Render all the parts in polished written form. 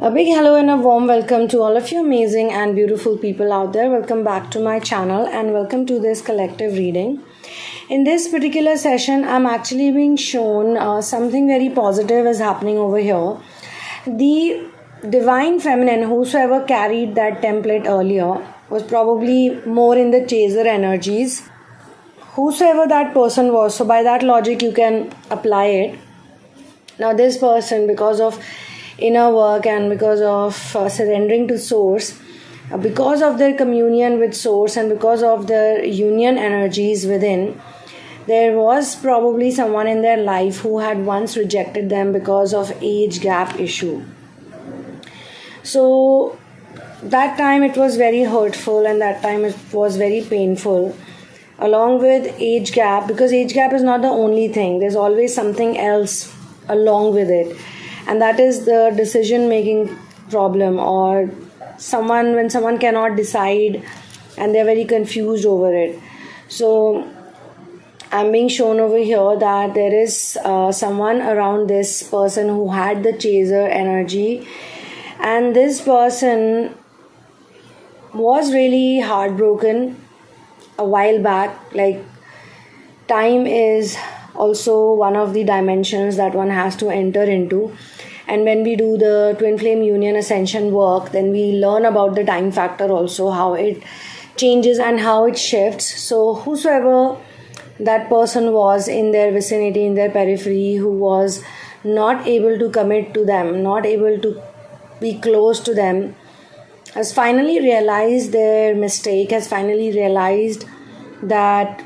A big hello and a warm welcome to all of you amazing and beautiful people out there. Welcome back to my channel and welcome to this collective reading. In this particular session, I'm actually being shown something very positive is happening over here. The divine feminine, whosoever carried that template earlier, was probably more in the chaser energies. Whosoever that person was, so by that logic you can apply it. Now this person, because of inner work and because of surrendering to source, because of their communion with source and because of their union energies within, there was probably someone in their life who had once rejected them because of age gap issue. So that time it was very hurtful and that time it was very painful, along with age gap, because age gap is not the only thing. There's always something else along with it, and that is the decision making problem, or when someone cannot decide and they're very confused over it. So I'm being shown over here that there is someone around this person who had the chaser energy, and this person was really heartbroken a while back. Like, time is also one of the dimensions that one has to enter into, and when we do the twin flame union ascension work, then we learn about the time factor also, how it changes and how it shifts. So whosoever that person was in their vicinity, in their periphery, who was not able to commit to them, not able to be close to them, has finally realized their mistake, has finally realized that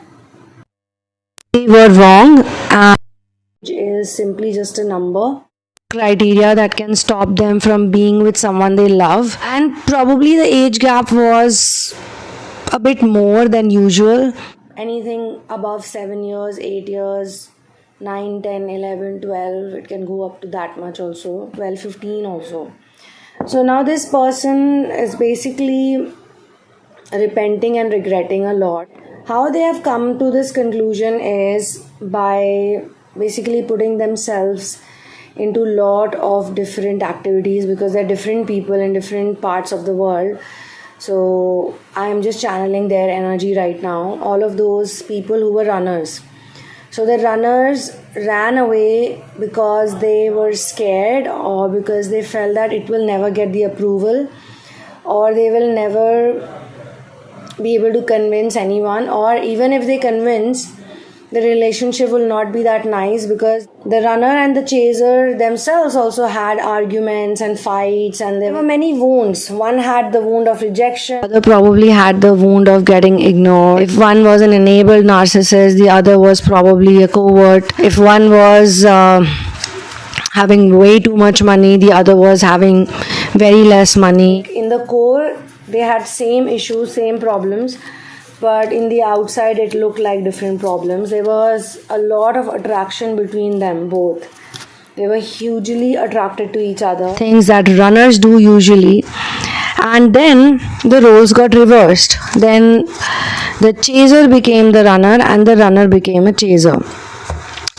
they were wrong, and is simply just a number criteria that can stop them from being with someone they love. And probably the age gap was a bit more than usual. Anything above 7 years, 8 years, 9, 10, 11, 12, it can go up to that much also, 12, 15 also. So now this person is basically repenting and regretting a lot. How they have come to this conclusion is by basically putting themselves into a lot of different activities, because they're different people in different parts of the world. So I am just channeling their energy right now. All of those people who were runners. So the runners ran away because they were scared, or because they felt that it will never get the approval, or they will never be able to convince anyone, or even if they convince, the relationship will not be that nice, because the runner and the chaser themselves also had arguments and fights, and there were many wounds. One had the wound of rejection, the other probably had the wound of getting ignored. If one was an enabled narcissist, the other was probably a covert. If one was having way too much money, the other was having very less money. In the core, they had same issues, same problems, but in the outside it looked like different problems. There was a lot of attraction between them both. They were hugely attracted to each other, things that runners do usually. And then the roles got reversed. Then the chaser became the runner and the runner became a chaser.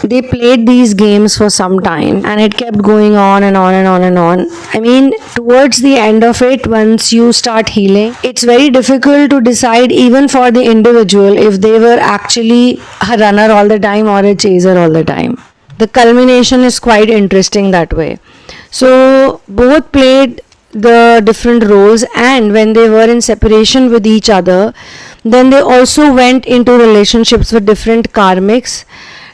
They played these games for some time and it kept going on and on and on and on. I mean, towards the end of it, once you start healing, it's very difficult to decide, even for the individual, if they were actually a runner all the time or a chaser all the time. The culmination is quite interesting that way. So both played the different roles, and when they were in separation with each other, then they also went into relationships with different karmics,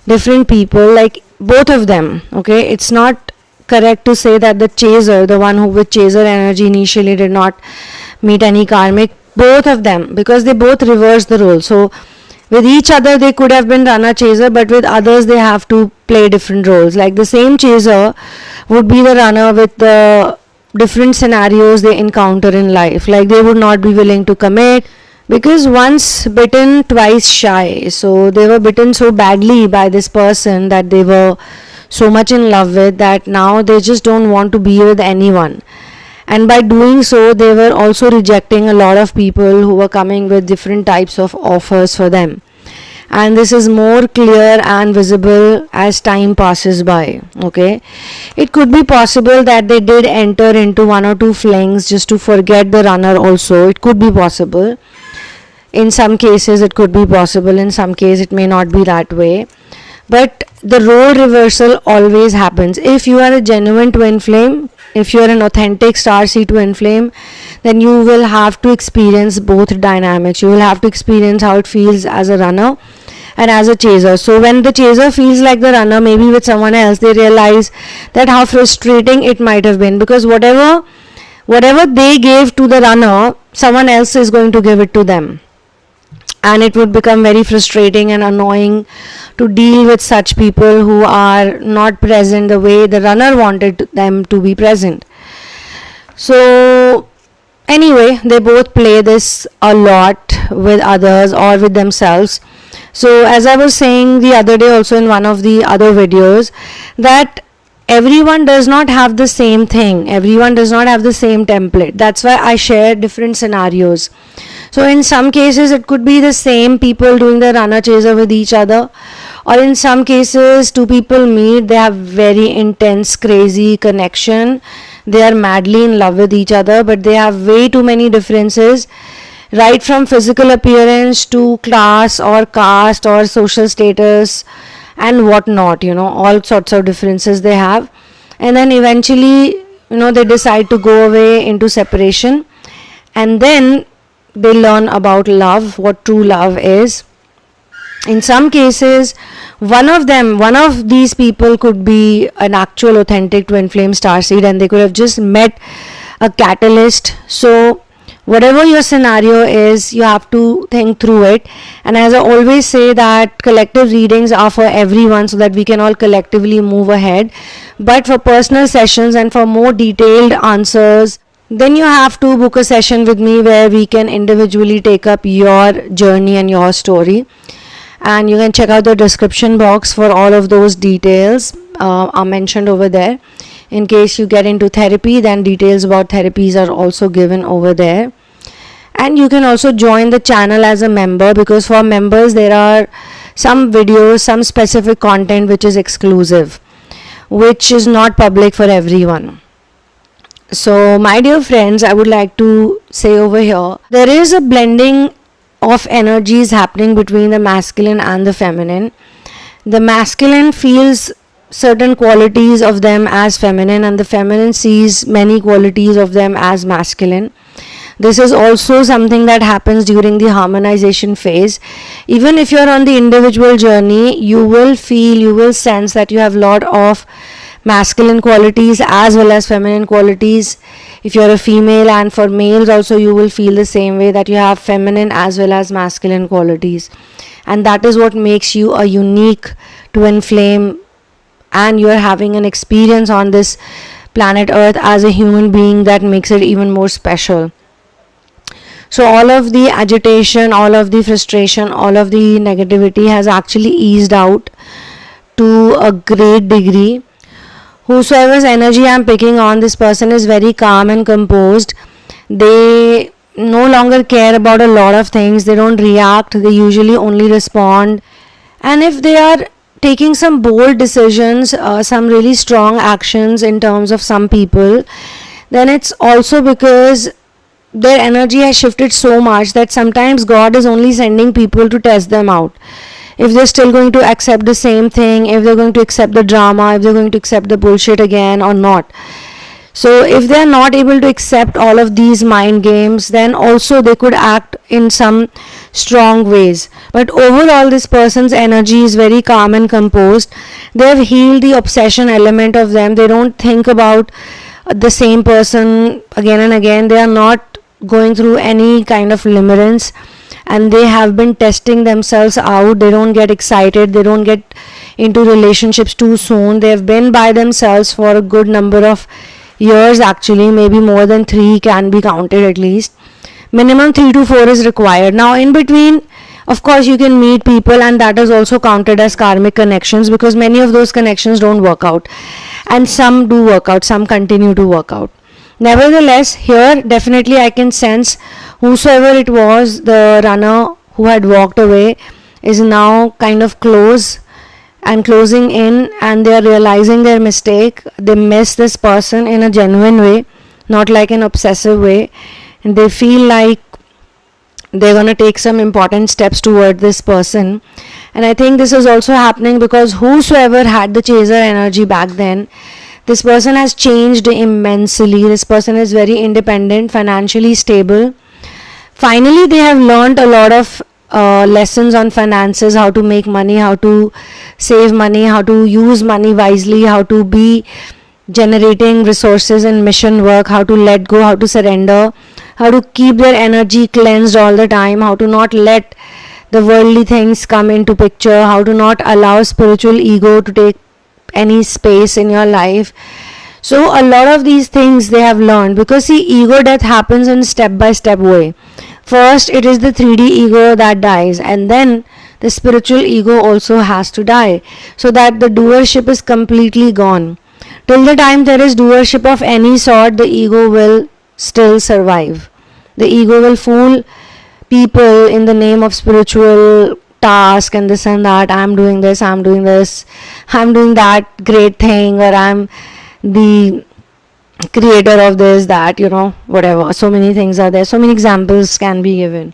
different people, like both of them. Okay, it's not correct to say that the chaser, the one who with chaser energy initially, did not meet any karmic. Both of them, because they both reversed the role. So with each other they could have been runner chaser, but with others they have to play different roles. Like the same chaser would be the runner with the different scenarios they encounter in life. Like they would not be willing to commit, because once bitten, twice shy. So they were bitten so badly by this person that they were so much in love with, that now they just don't want to be with anyone. And by doing so, they were also rejecting a lot of people who were coming with different types of offers for them. and this is more clear and visible as time passes by. Okay, it could be possible that they did enter into one or two flings just to forget the runner also. It could be possible. In some cases it could be possible, in some cases it may not be that way, but the role reversal always happens. If you are a genuine twin flame, if you are an authentic starseed twin flame, then you will have to experience both dynamics. You will have to experience how it feels as a runner and as a chaser. So when the chaser feels like the runner, maybe with someone else, they realize that how frustrating it might have been, because whatever they gave to the runner, someone else is going to give it to them, and it would become very frustrating and annoying to deal with such people who are not present the way the runner wanted them to be present. So anyway, they both play this a lot with others or with themselves. So as I was saying the other day also in one of the other videos, that everyone does not have the same thing, everyone does not have the same template. That's why I share different scenarios. So in some cases it could be the same people doing the runner chaser with each other, or in some cases two people meet, they have very intense crazy connection, they are madly in love with each other, but they have way too many differences, right from physical appearance to class or caste or social status and whatnot, all sorts of differences they have. And then eventually, they decide to go away into separation, and then they learn about love, what true love is. In some cases, one of these people could be an actual authentic twin flame starseed, and they could have just met a catalyst. So whatever your scenario is, you have to think through it. And as I always say, that collective readings are for everyone so that we can all collectively move ahead. But for personal sessions and for more detailed answers, then you have to book a session with me where we can individually take up your journey and your story. And you can check out the description box for all of those details are mentioned over there. In case you get into therapy, then details about therapies are also given over there. And you can also join the channel as a member, because for members there are some videos, some specific content which is exclusive, which is not public for everyone. So my dear friends, I would like to say over here, there is a blending of energies happening between the masculine and the feminine. The masculine feels certain qualities of them as feminine, and the feminine sees many qualities of them as masculine. This is also something that happens during the harmonization phase. Even if you're on the individual journey, you will sense that you have a lot of masculine qualities as well as feminine qualities. If you're a female, and for males also, you will feel the same way, that you have feminine as well as masculine qualities, and that is what makes you a unique twin flame, and you're having an experience on this planet Earth as a human being that makes it even more special. So all of the agitation, all of the frustration, all of the negativity has actually eased out to a great degree. Whosoever's energy I'm picking on, this person is very calm and composed. They no longer care about a lot of things. They don't react. They usually only respond. And if they are taking some bold decisions, some really strong actions in terms of some people, then it's also because their energy has shifted so much that sometimes God is only sending people to test them out. If they're still going to accept the same thing, if they're going to accept the drama, if they're going to accept the bullshit again or not. So if they're not able to accept all of these mind games, then also they could act in some strong ways. But overall, this person's energy is very calm and composed. They've healed the obsession element of them. They don't think about the same person again and again. They are not going through any kind of limerence, and they have been testing themselves out. They don't get excited. They don't get into relationships too soon. They've been by themselves for a good number of years, actually. Maybe more than 3 can be counted at least. Minimum 3 to 4 is required. Now in between, of course, you can meet people, and that is also counted as karmic connections, because many of those connections don't work out, and some do work out, some continue to work out. Nevertheless, here definitely I can sense whosoever it was, the runner who had walked away, is now kind of close and closing in, and they are realizing their mistake. They miss this person in a genuine way, not like an obsessive way, and they feel like they're going to take some important steps toward this person. And I think this is also happening because whosoever had the chaser energy back then, this person has changed immensely. This person is very independent, financially stable. Finally, they have learned a lot of lessons on finances, how to make money, how to save money, how to use money wisely, how to be generating resources in mission work, how to let go, how to surrender, how to keep their energy cleansed all the time, how to not let the worldly things come into picture, how to not allow spiritual ego to take any space in your life. So a lot of these things they have learned, because see, ego death happens in step by step way. First it is the 3D ego that dies, and then the spiritual ego also has to die, so that the doership is completely gone. Till the time there is doership of any sort, the ego will still survive. The ego will fool people in the name of spiritual task and this and that. I'm doing this, I'm doing this, I'm doing that great thing, or I'm the creator of this, that, whatever. So many things are there, so many examples can be given.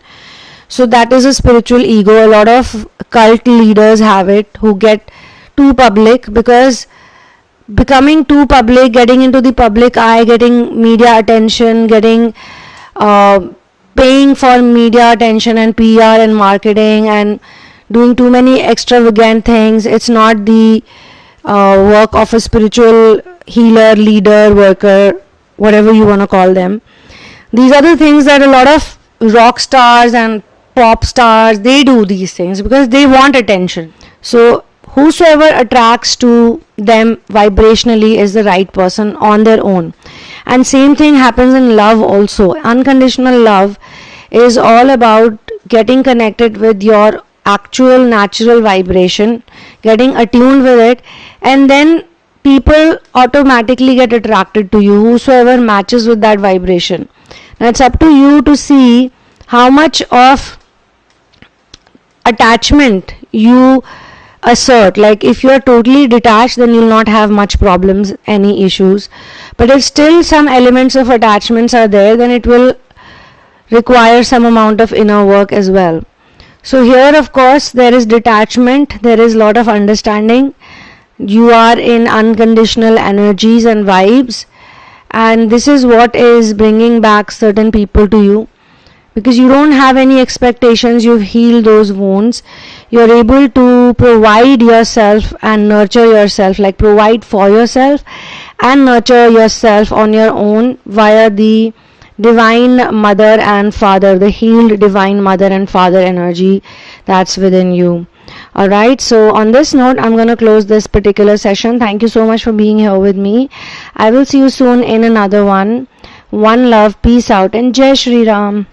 So that is a spiritual ego. A lot of cult leaders have it, who get too public, because becoming too public, getting into the public eye, getting media attention, getting paying for media attention and PR and marketing, and doing too many extravagant things. It's not the work of a spiritual healer, leader, worker, whatever you want to call them. These are the things that a lot of rock stars and pop stars, they do these things because they want attention. So whosoever attracts to them vibrationally is the right person on their own. And same thing happens in love also. Unconditional love is all about getting connected with your actual natural vibration, getting attuned with it, and then people automatically get attracted to you, whosoever matches with that vibration. Now it's up to you to see how much of attachment you assert. Like if you are totally detached, then you'll not have much problems, any issues. But if still some elements of attachments are there, then it will require some amount of inner work as well. So here, of course, there is detachment, there is a lot of understanding. You are in unconditional energies and vibes, and this is what is bringing back certain people to you, because you don't have any expectations. You've healed those wounds. You're able to provide yourself and nurture yourself, like provide for yourself and nurture yourself on your own via the divine mother and father, the healed divine mother and father energy that's within you. Alright, so on this note, I'm going to close this particular session. Thank you so much for being here with me. I will see you soon in another one. One love, peace out, and Jai Shri Ram.